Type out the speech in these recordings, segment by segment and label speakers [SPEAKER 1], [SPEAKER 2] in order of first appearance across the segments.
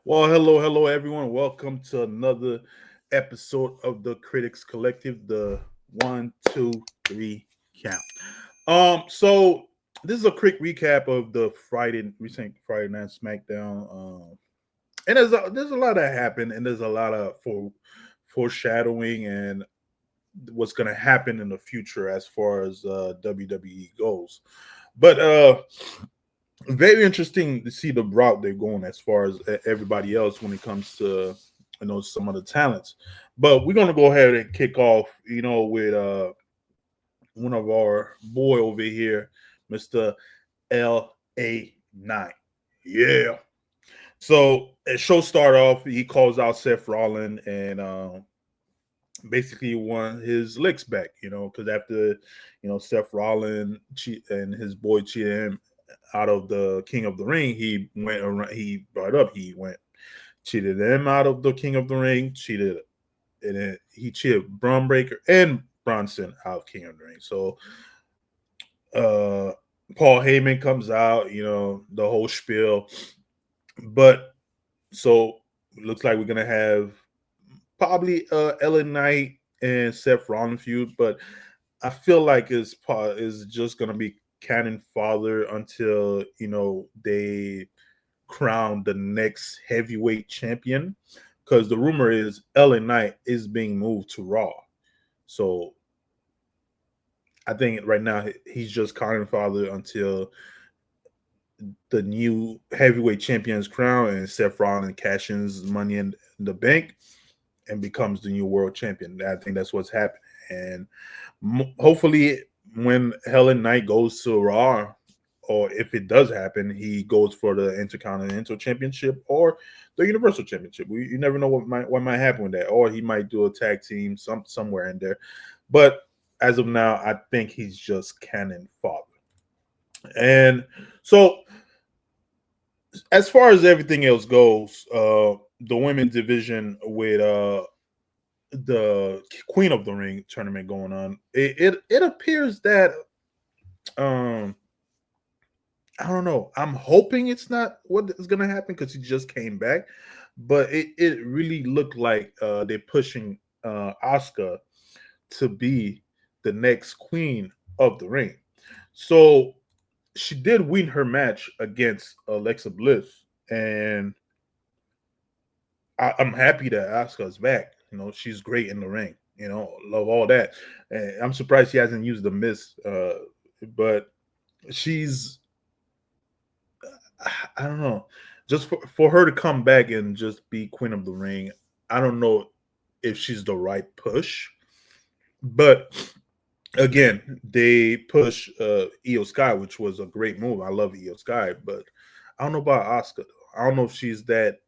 [SPEAKER 1] Well, hello, everyone. Welcome to another episode of the Critics Collective, the 1, 2, 3 count. So this is a quick recap of the recent Friday Night Smackdown. And there's a lot that happened, and there's a lot of foreshadowing and what's going to happen in the future as far as WWE goes. But very interesting to see the route they're going as far as everybody else when it comes to some of the talents. But we're gonna go ahead and kick off, with one of our boy over here, Mr. LA9. Yeah. So at show start off, he calls out Seth Rollins and basically won his licks back, because after Seth Rollins and his boy cheated him out of the King of the Ring, he went around. He went cheated him out of the King of the Ring. He cheated Braun Breaker and Bronson out of King of the Ring. So Paul Heyman comes out, the whole spiel. But so it looks like we're gonna have probably LA Knight and Seth Rollins feud, but I feel like is just gonna be canon fodder until they crown the next heavyweight champion, because the rumor is LA Knight is being moved to Raw. So I think right now he's just canon fodder until the new heavyweight champion's crown and Seth Rollins cashes money in the bank and becomes the new world champion. I think that's what's happening. And hopefully when Helen Knight goes to Raw, or if it does happen, he goes for the Intercontinental Championship or the Universal Championship. You never know what might happen with that, or he might do a tag team somewhere in there. But as of now, I think he's just cannon fodder. And so, as far as everything else goes, the women's division with the Queen of the Ring tournament going on, it appears that I don't know. I'm hoping it's not what is going to happen because he just came back, but it really looked like they're pushing Asuka to be the next Queen of the Ring. So she did win her match against Alexa Bliss, and I'm happy that Asuka's back. She's great in the ring. Love all that. And I'm surprised she hasn't used the miss, but she's I don't know. Just for her to come back and just be Queen of the Ring, I don't know if she's the right push. But again, they push Io Sky, which was a great move. I love Io Sky, but I don't know about Asuka. I don't know if she's that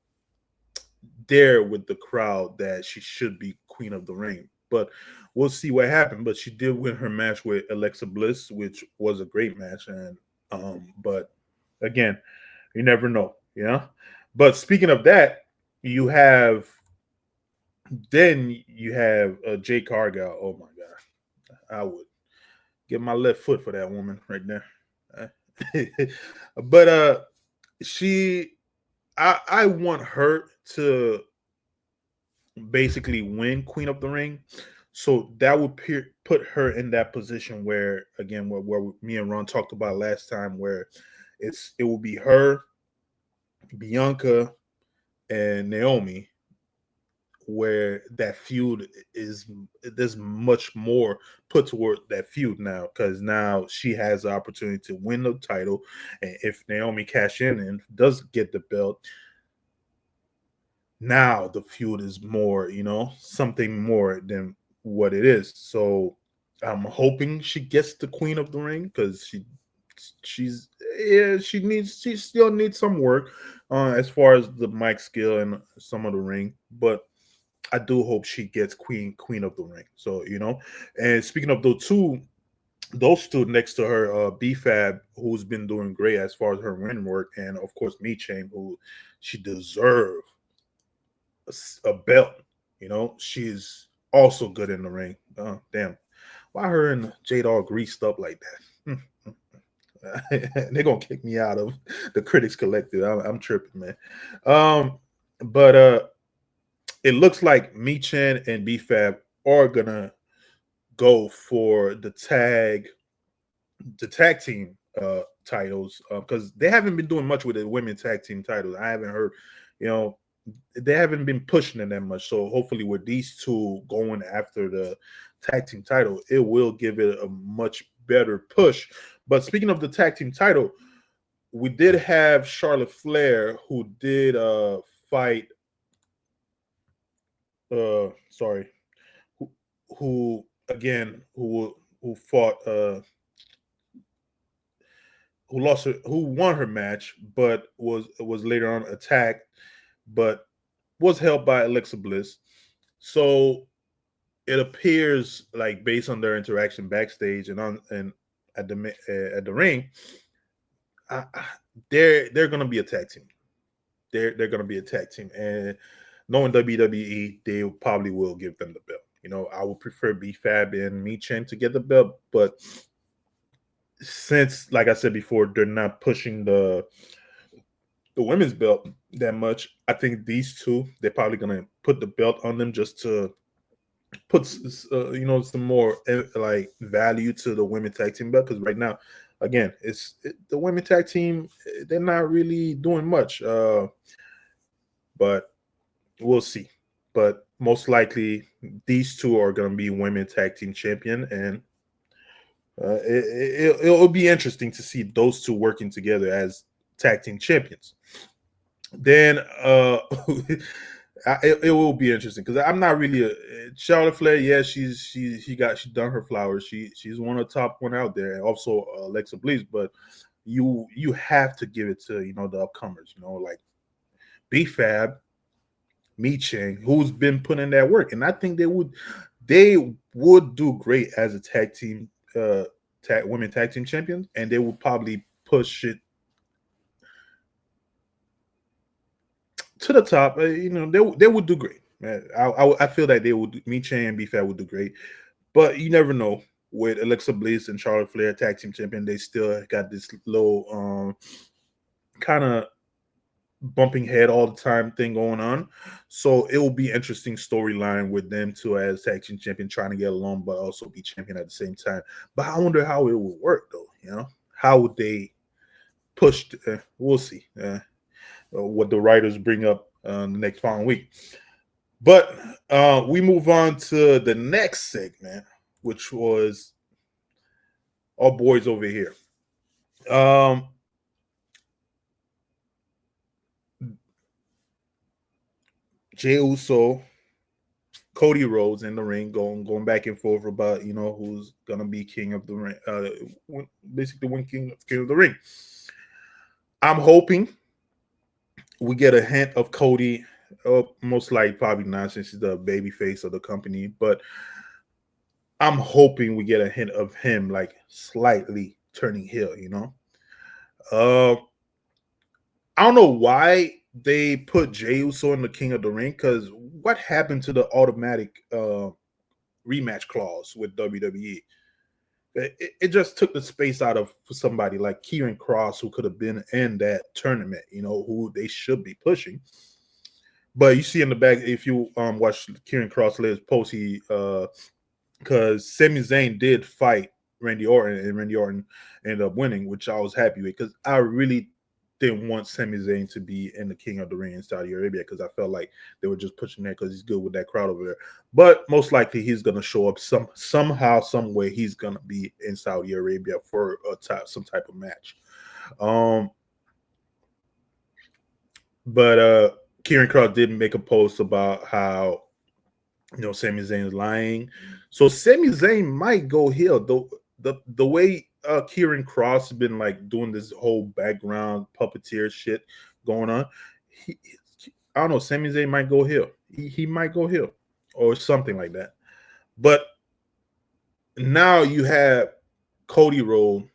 [SPEAKER 1] there with the crowd that she should be Queen of the Ring. But we'll see what happened. But she did win her match with Alexa Bliss, which was a great match. And but again, you never know, But speaking of that, you have Jade Cargill. Oh my god, I would give my left foot for that woman right there. But she, I want her to basically win Queen of the Ring. So that would put her in that position where, again, where me and Ron talked about last time, where it will be her, Bianca, and Naomi, where that feud there's much more put toward that feud now, because now she has the opportunity to win the title, and if Naomi cash in and does get the belt, now the feud is more, something more than what it is. So I'm hoping she gets the Queen of the Ring, because she still needs some work as far as the mic skill and some of the ring, but I do hope she gets Queen of the Ring. So and speaking of those two next to her, B-Fab, who's been doing great as far as her ring work, and of course Me Chain, who she deserves a belt. She's also good in the ring. Oh, damn. Why her and Jade all greased up like that? They're gonna kick me out of the Critics Collective. I'm tripping, man. But it looks like Me Chin and B-Fab are gonna go for the tag team titles because they haven't been doing much with the women tag team titles. I haven't heard, you know, they haven't been pushing them that much. So hopefully, with these two going after the tag team title, it will give it a much better push. But speaking of the tag team title, we did have Charlotte Flair who did fight. Sorry, who, who again who fought who won her match, but was later on attacked, but was held by Alexa Bliss. So it appears like based on their interaction backstage and at the ring, I, they're gonna be a tag team. They're gonna be a tag team, and knowing WWE, they probably will give them the belt. You know, I would prefer B-Fab and Me Chin to get the belt, but since, like I said before, they're not pushing the women's belt that much. I think these two, they're probably gonna put the belt on them just to put some more like value to the women tag team belt. Because right now, again, the women tag team. They're not really doing much, but we'll see. But most likely, these two are gonna be women tag team champion, and it'll be interesting to see those two working together as tag team champions. Then it will be interesting because I'm not really a Charlotte Flair. Yeah, she done her flowers. She's one of the top one out there, and also Alexa Bliss. But you have to give it to the upcomers. Like B-Fab, Me Ching, who's been putting in that work, and I think they would do great as a tag team, women tag team champions, and they will probably push it to the top. They would do great. Man, I feel that they would. Me, Chan, and B-Fab would do great, but you never know. With Alexa Bliss and Charlotte Flair, tag team champion, they still got this little kind of bumping head all the time thing going on. So it will be interesting storyline with them two as tag team champion trying to get along, but also be champion at the same time. But I wonder how it will work though. How would they push? We'll see. What the writers bring up the next following week. But we move on to the next segment, which was our boys over here. Jey Uso, Cody Rhodes in the ring, going back and forth about who's gonna be king of the ring, basically win king of the ring. I'm hoping we get a hint of Cody. Most likely, probably not, since he's the baby face of the company. But I'm hoping we get a hint of him, like slightly turning heel. I don't know why they put Jey Uso in the King of the Ring, because what happened to the automatic rematch clause with WWE? It just took the space out of for somebody like Kieran Cross, who could have been in that tournament, who they should be pushing. But you see in the back, if you watch Kieran Cross latest post, he because Sami Zayn did fight Randy Orton, and Randy Orton ended up winning, which I was happy with, because I really didn't want Sami Zayn to be in the King of the Ring in Saudi Arabia, because I felt like they were just pushing that because he's good with that crowd over there. But most likely he's going to show up somehow, some way. He's going to be in Saudi Arabia for some type of match. But Kieran Cross did make a post about how Sami Zayn is lying. So Sami Zayn might go heel. The way Kieran Cross has been like doing this whole background puppeteer shit going on, I don't know. Sami Zayn might go heel. He might go heel or something like that. But now you have Cody Rhodes,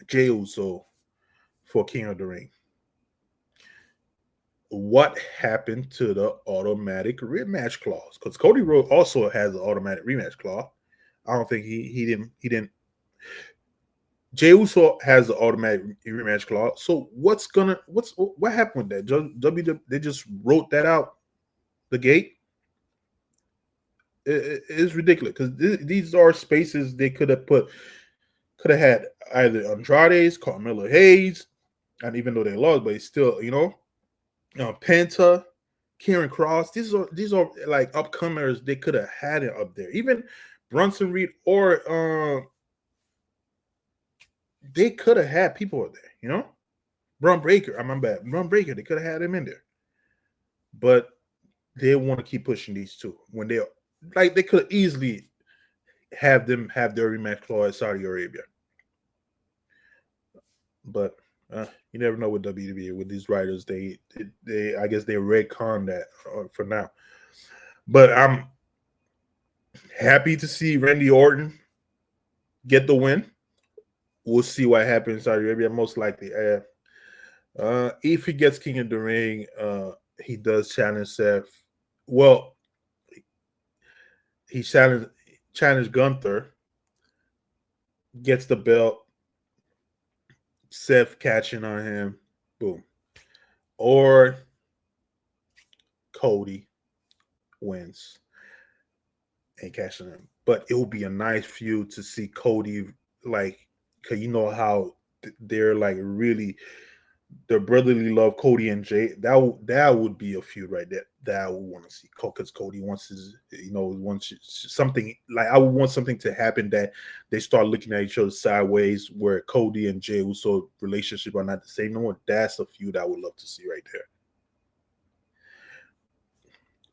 [SPEAKER 1] Jey Uso for King of the Ring. What happened to the automatic rematch clause? Because Cody Rhodes also has an automatic rematch clause. I don't think he didn't Jey Uso has the automatic rematch clause. So what happened with that? WWE, they just wrote that out the gate. It's ridiculous because these are spaces they could have had either Andrade's, Carmelo Hayes, and even though they lost, but it's still, Penta, Karen Cross. These are like upcomers. They could have had it up there. Even Bronson Reed or they could have had people up there. Braun Breaker. I'm bad. Braun Breaker. They could have had him in there, but they want to keep pushing these two when they could easily have them have their rematch clause at Saudi Arabia. But you never know with WWE with these writers. They I guess they retcon that for now. But I'm happy to see Randy Orton get the win. We'll see what happens in Saudi Arabia. Most likely, if he gets King of the Ring, he does challenge Seth. Well, he challenged Gunther, gets the belt. Seth catching on him, boom. Or Cody wins and catching him. But it will be a nice feud to see Cody, like, because you know how they're like really their brotherly love, Cody and Jay. That would be a feud right there that I would want to see. Because Cody wants something like I would want something to happen that they start looking at each other sideways, where Cody and Jey Uso relationship are not the same no more. That's a feud I would love to see right there.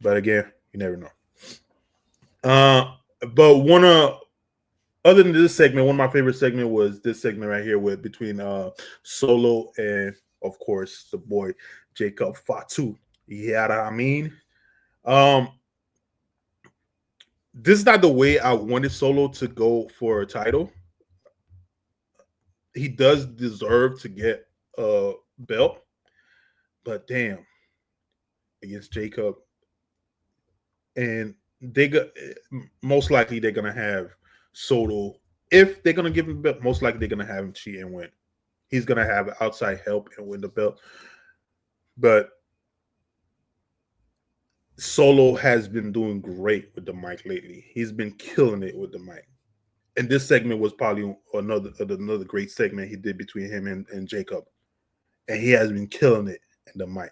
[SPEAKER 1] But again, you never know. But other than this segment, one of my favorite segment was this segment right here with between Solo and, of course, the boy Jacob Fatu. Yeah, I mean, this is not the way I wanted Solo to go for a title. He does deserve to get a belt, but damn, against Jacob, and most likely they're gonna have Solo. If they're gonna give him the belt, most likely they're gonna have him cheat and win. He's gonna have outside help and win the belt. But Solo has been doing great with the mic lately. He's been killing it with the mic. And this segment was probably another great segment he did between him and Jacob. And he has been killing it in the mic.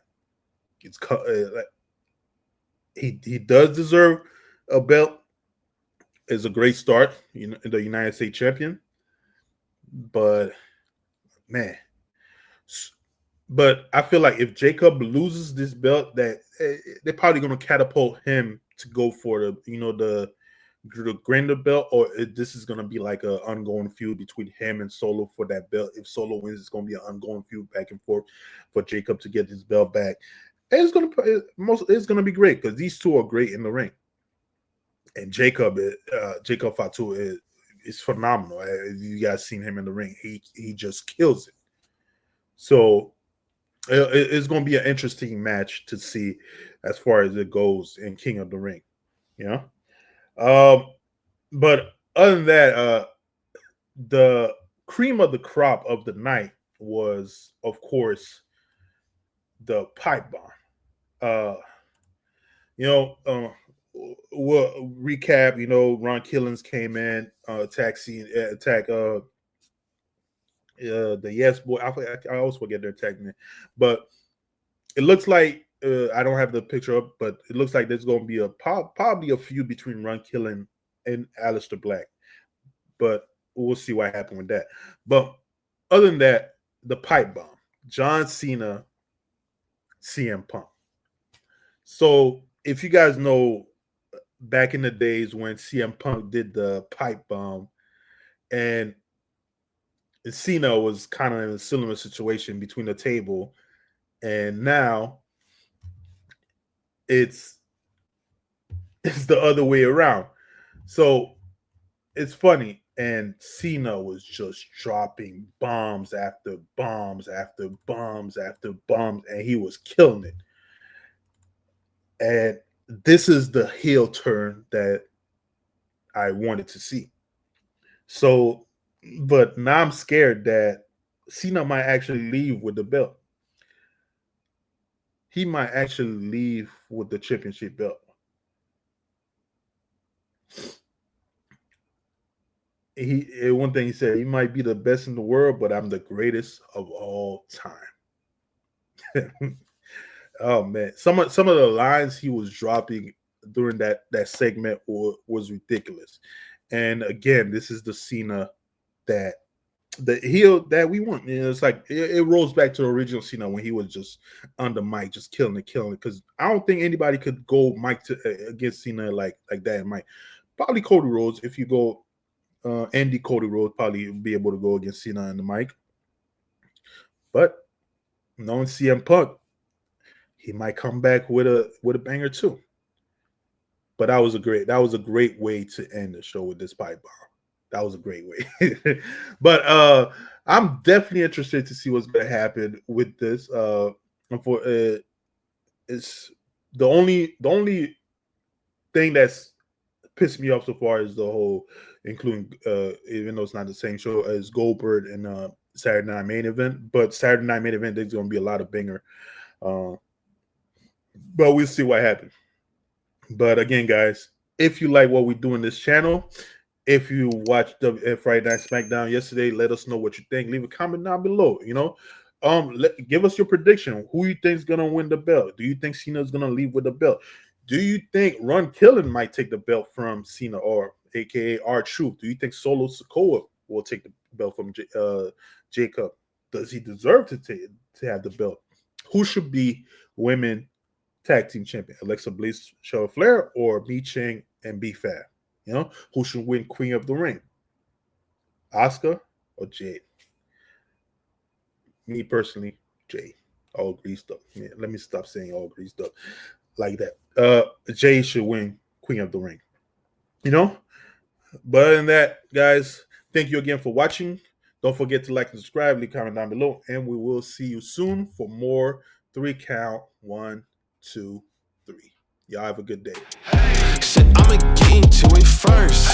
[SPEAKER 1] He does deserve a belt. It's a great start, the United States champion. But man, but I feel like if Jacob loses this belt, that they're probably going to catapult him to go for the grander belt, or this is going to be like an ongoing feud between him and Solo for that belt. If Solo wins, it's going to be an ongoing feud back and forth for Jacob to get his belt back. And it's going to be great because these two are great in the ring. And Jacob Fatu is phenomenal. You guys seen him in the ring. He just kills it. So it's going to be an interesting match to see as far as it goes in King of the Ring. But other than that, the cream of the crop of the night was, of course, the pipe bomb. We'll recap. Ron Killings came in, attack the Yes Boy. I always forget their tag name, but it looks like I don't have the picture up, but it looks like there's going to be probably a feud between Ron Killing and Aleister Black, but we'll see what happened with that. But other than that, the pipe bomb, John Cena, CM Punk. So if you guys know, back in the days when CM Punk did the pipe bomb, and Cena was kind of in a similar situation between the table, and now it's the other way around. So it's funny, and Cena was just dropping bombs after bombs after bombs after bombs, and he was killing it. And this is the heel turn that I wanted to see. So But now I'm scared that Cena might actually leave with the belt. He might actually leave with the championship belt. One thing he said, he might be the best in the world, but I'm the greatest of all time. Oh man, some of the lines he was dropping during that segment was ridiculous. And again, this is the Cena that the heel that we want. You know, it's like it rolls back to the original Cena when he was just on the mic, just killing it. Because I don't think anybody could go mic against Cena like that in mic. Probably Cody Rhodes. If you go Andy Cody Rhodes, probably be able to go against Cena in the mic. But knowing CM Punk, he might come back with a banger too. But that was a great way to end the show with this pipe bomb. That was a great way. But I'm definitely interested to see what's going to happen with this. For it's the only thing that's pissed me off so far is the whole, including even though it's not the same show as Goldberg and Saturday Night Main Event, but Saturday Night Main Event there's going to be a lot of banger. But we'll see what happens. But again, guys, if you like what we do in this channel, if you watched the Friday Night Smackdown yesterday, let us know what you think. Leave a comment down below. Give us your prediction. Who you think is gonna win the belt? Do you think Cena's gonna leave with the belt? Do you think Ron Killen might take the belt from Cena, or AKA R-Truth? Do you think Solo Sikoa will take the belt from Jacob? Does he deserve to have the belt? Who should be women tag team champion? Alexa Bliss, Charlotte Flair, or Me Chin and B-Fab? Who should win Queen of the Ring? Asuka or Jade? Me personally, Jade. All greased up. Yeah, let me stop saying all greased up like that. Jade should win Queen of the Ring. But other than that, guys, thank you again for watching. Don't forget to like and subscribe, leave a comment down below, and we will see you soon for more 3 count. 1, 2, 3. Y'all have a good day.
[SPEAKER 2] Said I'ma get into it first.